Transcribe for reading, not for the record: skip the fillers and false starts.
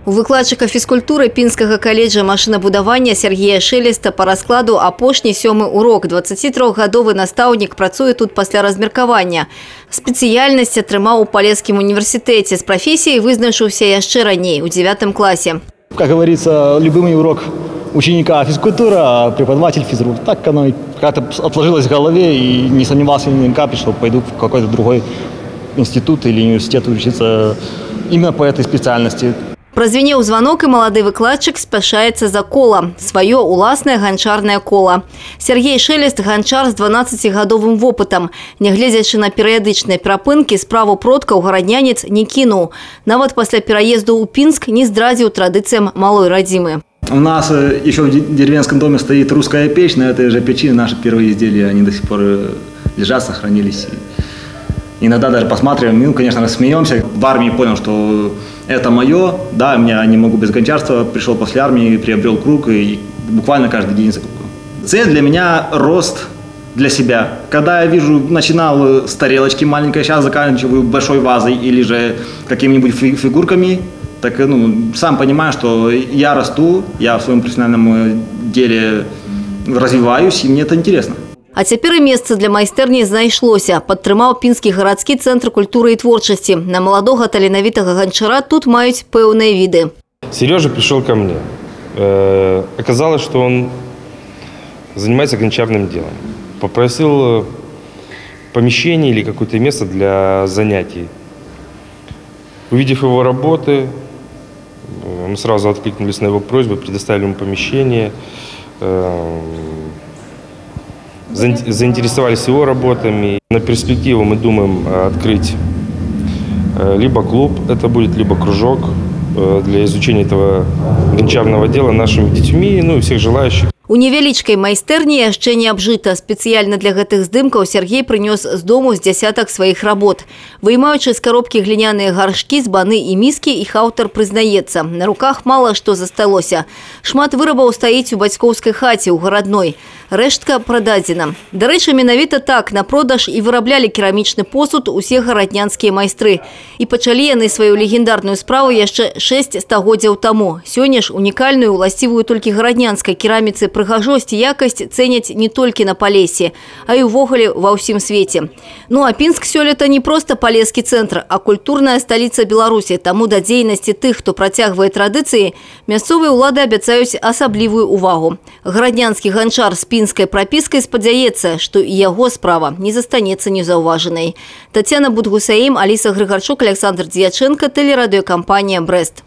У выкладчыка фізкультуры Пінскага каледжа машынабудавання Сергея Шелеста по раскладу апошні 7-й урок. 23-гадовы настаўнік працуе тут пасля размеркавання. Спецыяльнасць атрымаў у Полесскім універсітэце. З прафесіяй вызначыўся яшчэ раней, у 9 классе. Как говорится, любимый урок ученика физкультура, а преподаватель физрук. Так оно как-то отложилось в голове, и не сомневался ни капли, что пойду в какой-то другой институт или университет учиться именно по этой специальности. Празвенеў звонок, и малады выкладчык спяшаецца за кола. Сваё уласнае ганчарнае кола. Сергей Шелест – ганчар з 12-гадовым вопытам. Нягледзячы на перыядычныя перапынкі, справу продкаў гараднянец не кінуў. Нават пасля пераезду ў Пінск не здрадзіў традыцыям малой радзімы. У нас еще в деревенском доме стоит русская печь. На этой же печи наши первые изделия, они до сих пор лежат, сохранились. Иногда даже посматриваем, ну, конечно, смеемся. В армии понял, что это мое, да, я не могу без гончарства. Пришел после армии, приобрел круг и буквально каждый день закупаю. Цель для меня – рост для себя. Когда я вижу, начинал с тарелочки маленькой, сейчас заканчиваю большой вазой или же какими-нибудь фигурками, так, ну, сам понимаю, что я расту, я в своем профессиональном деле развиваюсь, и мне это интересно. А цяпер і месца для майстэрні знайшлося. Падтрымаў Пінскі гарадскі цэнтр культуры і творчасці. На маладога таленавітага ганчара тут маюць пэўныя віды. Сережа пришел ко мне. Оказалось, что он занимается гончарным делом. Попросил помещение или какое-то место для занятий. Увидев его работы, мы сразу откликнулись на его просьбу, предоставили ему помещение. Заинтересовались его работами. На перспективу мы думаем открыть либо клуб, это будет, либо кружок для изучения этого гончарного дела нашими детьми, ну и всех желающих. У невялічкай майстэрні яшчэ не абжыта. Спецыяльна для гэтых здымкаў Сергей прынёс з дому з дзясятак сваіх работ. Выймаючы з коробкі гліняныя гаршкі, збаны і міскі, іх аўтар прызнаецца. На руках мала што засталося. Шмат вырабаў стаіць у бацькоўскай хаце, у гарадной. Рэштка прададзена. Дарэчы, менавіта так на продаж і выраблялі керамічны посуд усе гараднянскія майстры. І пачалі яны сваю легендарную справу яшчэ 6 стагоддзяў таму. Сёння ж унікальную, уласцівую толькі гараднянскай кераміцы прыгажосць і якасць цэняць не толькі на Полессі, а і ўвогуле ва ўсім свеце. Ну а Пінск сёлета не проста Полесский цэнтр, а культурная сталіца Беларусі. Таму да дзейнасці тых, хто працягвае традыцыі, мясцовыя ўлады абяцаюць асаблівую увагу. Гараднянскі ганчар з пінскай прапіскай спадзяецца, што і яго справа не застанецца незаўважанай. Тацяна Будгусаім, Аліса Грыгарчук, Александр Дзяченко, тэлерадыёкампанія «Брест».